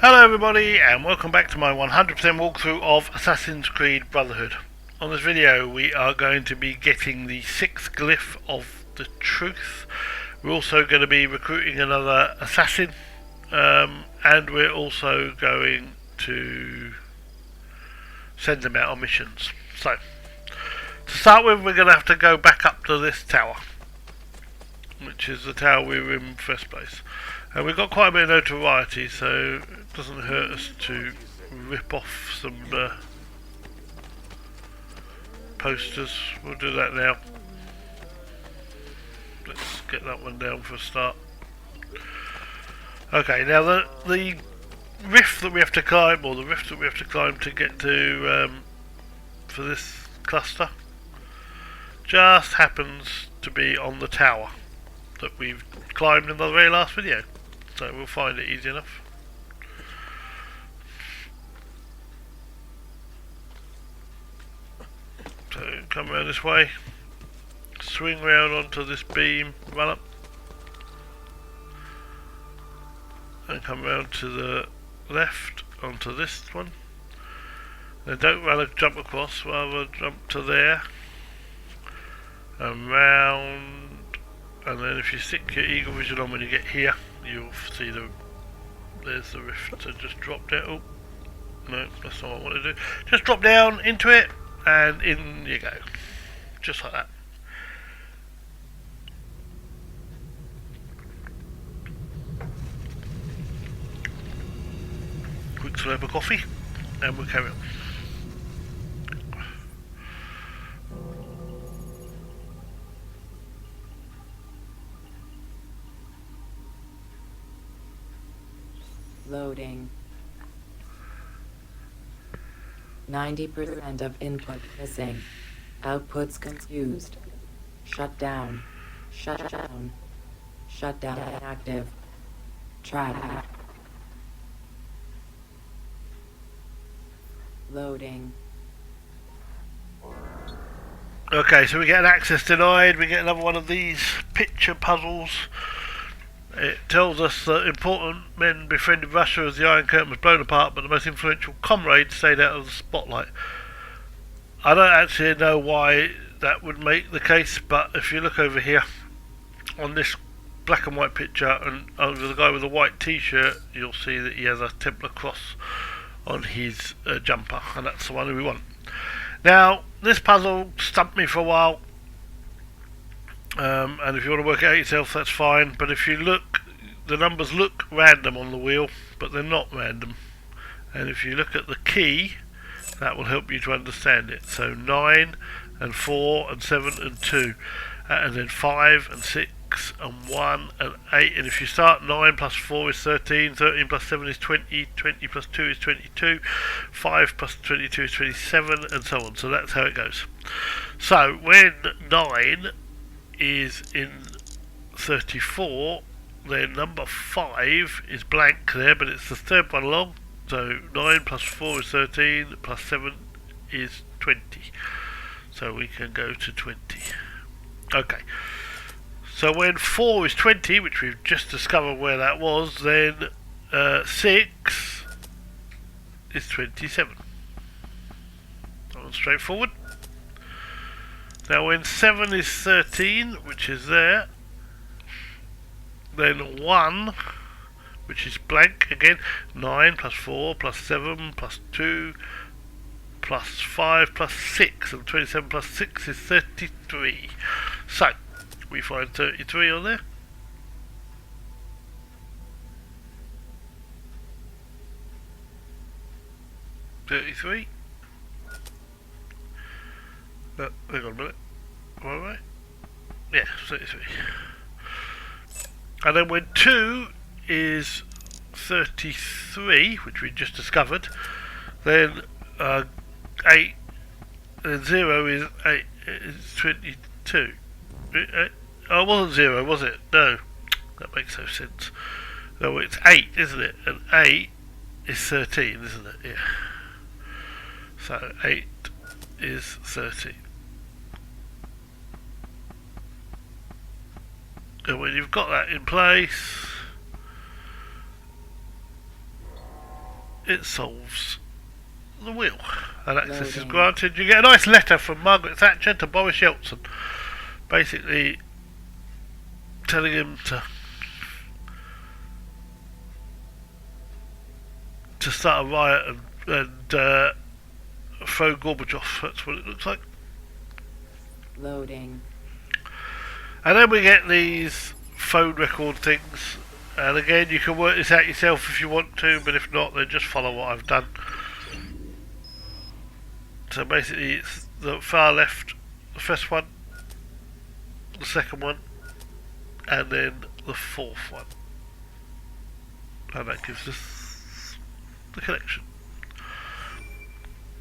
Hello everybody and welcome back to my 100% walkthrough of Assassin's Creed Brotherhood. On this video we are going to be getting the 6th glyph of the truth. We're also going to be recruiting another assassin, and we're also going to send them out on missions. So, to start with, we're going to have to go back up to this tower, which is the tower we were in first place. And we've got quite a bit of notoriety, so it doesn't hurt us to rip off some posters. We'll do that now. Let's get that one down for a start. Okay, now the rift that we have to climb, or the rift that we have to climb to get to for this cluster, just happens to be on the tower that we've climbed in the very last video. So we'll find it easy enough. So come around this way, swing round onto this beam, run up, and come round to the left onto this one. Then don't run a jump across, rather jump to there, and round, and then if you stick your eagle vision on when you get here, you'll see there's the rift. So just drop down. Oh, no, that's not what I want to do. Just drop down into it, and in you go. Just like that. Quick slurp of coffee, and we'll carry on. Loading. 90% of input missing. Outputs confused. Shut down. Shut down. Shut down active. Track. Loading. Okay, so we get an access denied. We get another one of these picture puzzles. It tells us that important men befriended Russia as the Iron Curtain was blown apart, but the most influential comrades stayed out of the spotlight. I don't actually know why that would make the case, but if you look over here on this black and white picture, and over the guy with the white t-shirt, you'll see that he has a Templar cross on his jumper, and that's the one we want. Now, this puzzle stumped me for a while. And if you want to work it out yourself, that's fine, but if you look, the numbers look random on the wheel, but they're not random. And if you look at the key, that will help you to understand it. So 9 and 4 and 7 and 2, and then 5 and 6 and 1 and 8. And if you start, 9 plus 4 is 13, 13 plus 7 is 20, 20 plus 2 is 22, 5 plus 22 is 27, and so on. So that's how it goes. So when 9 is in 34, then number 5 is blank there, but it's the third one along. So 9 plus 4 is 13, plus 7 is 20. So we can go to 20. Okay. So when 4 is 20, which we've just discovered where that was, then 6 is 27. That one's straightforward. Now when 7 is 13, which is there, then 1, which is blank again, 9 plus 4 plus 7 plus 2 plus 5 plus 6, and 27 plus 6 is 33. So, we find 33 on there. Hang on a minute. Am I right? Yeah, 33. And then when 2 is 33, which we just discovered, then 8, and 0 is 8, is 22. Oh, it wasn't 0, was it? No, that makes no sense. No, it's 8, isn't it? And 8 is 13, isn't it? Yeah. So 8 is 13. And, So, when you've got that in place, it solves the wheel. And access is Loading. granted. You get a nice letter from Margaret Thatcher to Boris Yeltsin, basically telling him to start a riot and throw Gorbachev. That's what it looks like. Loading. And then we get these phone record things, and again you can work this out yourself if you want to, but if not then just follow what I've done. So basically it's the far left, the first one, the second one, and then the fourth one, and that gives us the connection.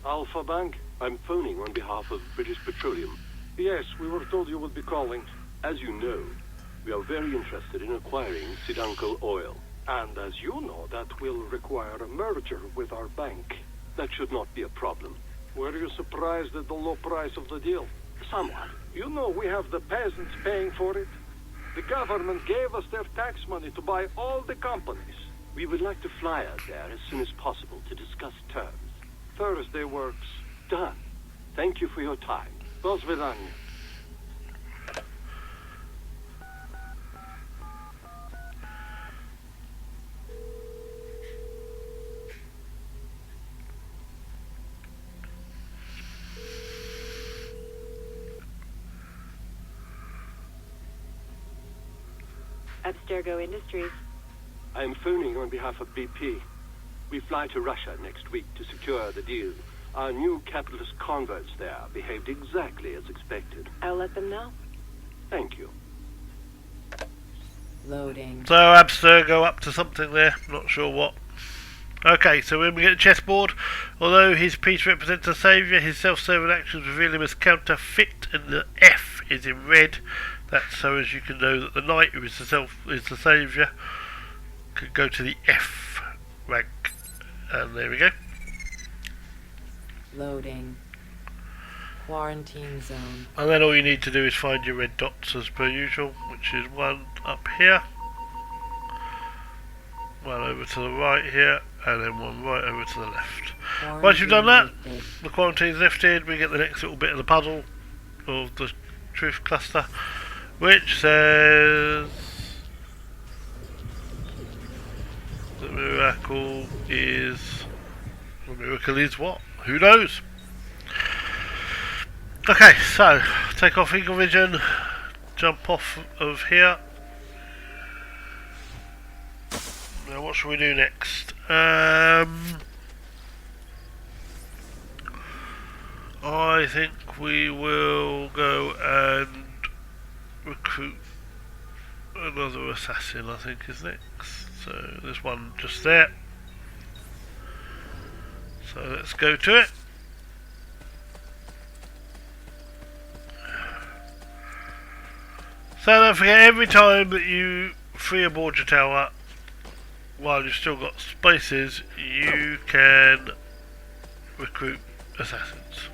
Alpha Bank, I'm phoning on behalf of British Petroleum. Yes, we were told you would be calling. As you know, we are very interested in acquiring Sidanko oil. And as you know, that will require a merger with our bank. That should not be a problem. Were you surprised at the low price of the deal? Somewhat. You know we have the peasants paying for it. The government gave us their tax money to buy all the companies. We would like to fly out there as soon as possible to discuss terms. Thursday works. Done. Thank you for your time. До свидания. Abstergo Industries. I am phoning on behalf of BP. We fly to Russia next week to secure the deal. Our new capitalist converts there behaved exactly as expected. I'll let them know. Thank you. Loading. So Abstergo up to something there, not sure what. Okay, so when we get the chessboard, although his piece represents a saviour, his self-serving actions reveal him as counterfeit, and the F is in red. That's so as you can know that the knight, who is the saviour, could go to the F rank. And there we go. Loading. Quarantine zone. And then all you need to do is find your red dots as per usual, which is one up here, one over to the right here, and then one right over to the left. Once you've done that, the quarantine's lifted, we get the next little bit of the puzzle of the truth cluster, which says the miracle is... The miracle is what? Who knows? Okay, so take off Eagle Vision, jump off of here. Now what should we do next? I think we will go and recruit another assassin, I think is next. So there's one just there. So let's go to it. So don't forget, every time that you free aboard your tower, while you've still got spaces, you can recruit assassins.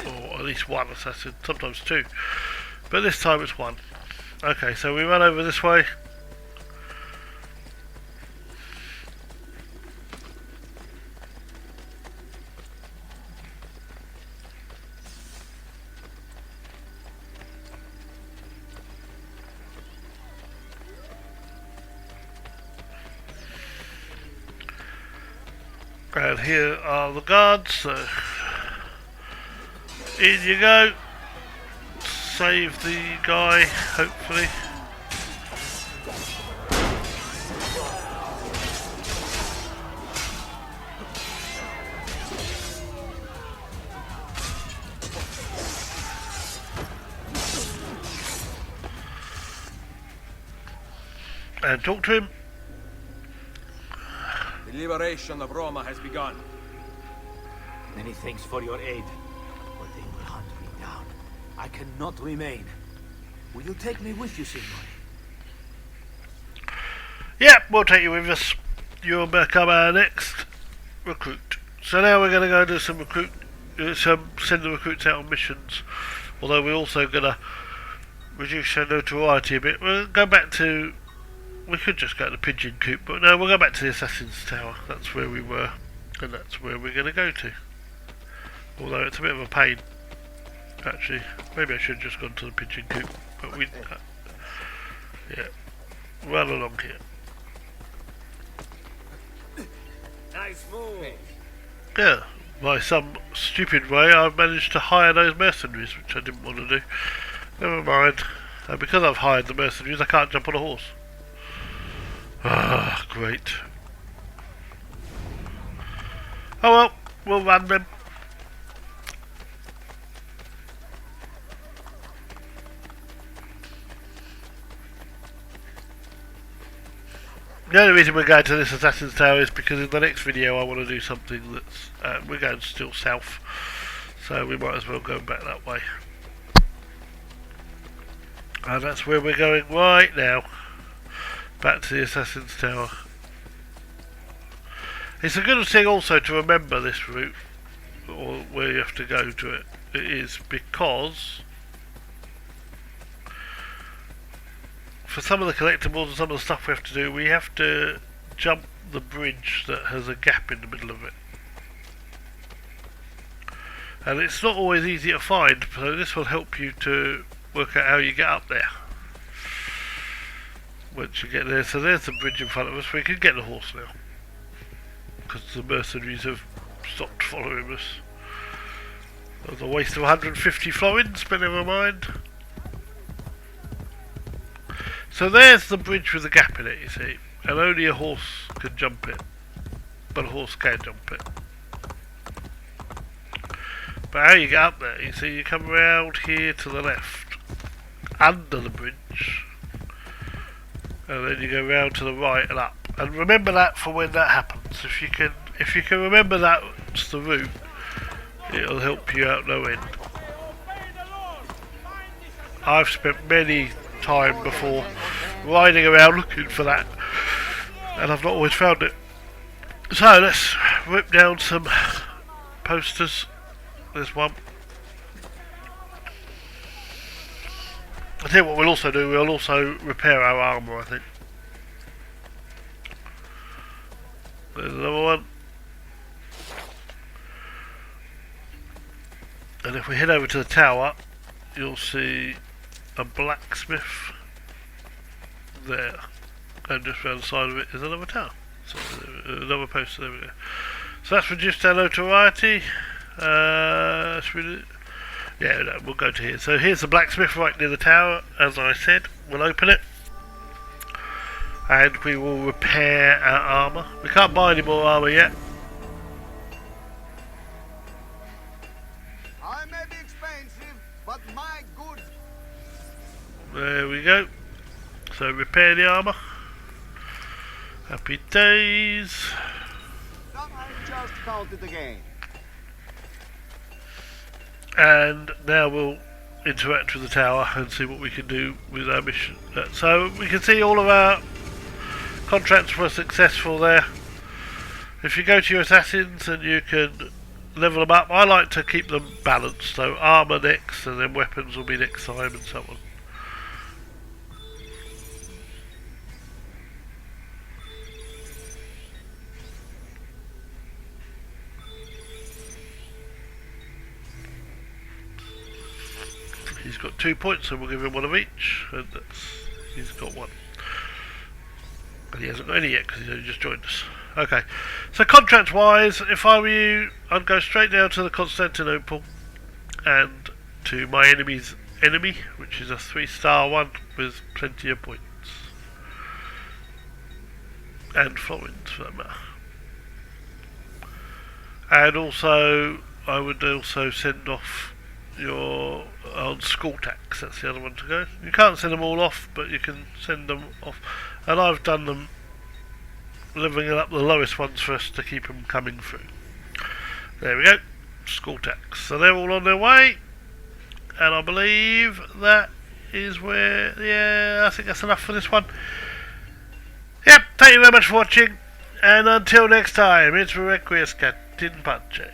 Or at least one assassin, sometimes two. But this time it's one. Okay, so we run over this way. And here are the guards, so in you go. Save the guy, hopefully. And talk to him. The liberation of Roma has begun. Many thanks for your aid, but they will hunt me down. I cannot remain. Will you take me with you, Signore? Yep, we'll take you with us. You'll become our next recruit. So now we're going to go do some send the recruits out on missions. Although we're also going to reduce our notoriety a bit. We'll go back to we could just go to the pigeon coop, but no, we'll go back to the Assassin's Tower. That's where we were, and that's where we're going to go to. Although it's a bit of a pain, actually. Maybe I should have just gone to the pigeon coop, but we... yeah, run along here. Nice move. Yeah, by some stupid way I've managed to hire those mercenaries, which I didn't want to do. Never mind. And because I've hired the mercenaries, I can't jump on a horse. Ah, great. Oh well, we'll run them. The only reason we're going to this Assassin's Tower is because in the next video I want to do something that's... we're going still south, so we might as well go back that way. And that's where we're going right now. Back to the Assassin's Tower. It's a good thing also to remember this route, or where you have to go to it. It is because... for some of the collectibles and some of the stuff we have to do, we have to jump the bridge that has a gap in the middle of it. And it's not always easy to find, so this will help you to work out how you get up there. Once you get there, so there's the bridge in front of us, we can get the horse now. Because the mercenaries have stopped following us. That was a waste of 150 florins, but never mind. So there's the bridge with the gap in it, you see, and only a horse can jump it, but a horse can jump it. But how you get up there, you see, you come around here to the left, under the bridge, and then you go round to the right and up. And remember that for when that happens. If you can remember that's the route, it'll help you out no end. I've spent many time before riding around looking for that, and I've not always found it. So let's rip down some posters. There's one. I think what we'll also do, we'll also repair our armour, I think. There's another one. And if we head over to the tower, you'll see a blacksmith there, and just round the side of it is another tower. So another poster, there we go. So that's reduced our notoriety. Yeah, no, we'll go to here. So here's the blacksmith right near the tower, as I said. We'll open it, and we will repair our armour. We can't buy any more armour yet. I may be expensive, but my goods. There we go. So repair the armour. Happy days. Somehow just counted again. And now we'll interact with the tower and see what we can do with our mission. So we can see all of our contracts were successful there. If you go to your assassins and you can level them up, I like to keep them balanced. So armour next, and then weapons will be next time, and so on. He's got 2 points, so we'll give him one of each, and he's got one. And he hasn't got any yet because he's only just joined us. Okay, so contract wise, if I were you, I'd go straight down to the Constantinople and to my enemy's enemy, which is a 3-star one with plenty of points. And florins for that matter. And also, I would also send off your on school tax, that's the other one to go. You can't send them all off, but you can send them off, and I've done them leveling up the lowest ones first to keep them coming through. There we go, school tax. So they're all on their way, and I believe that is where, yeah, I think that's enough for this one. Yep, thank you very much for watching, and until next time, it's Requiescat in Pace.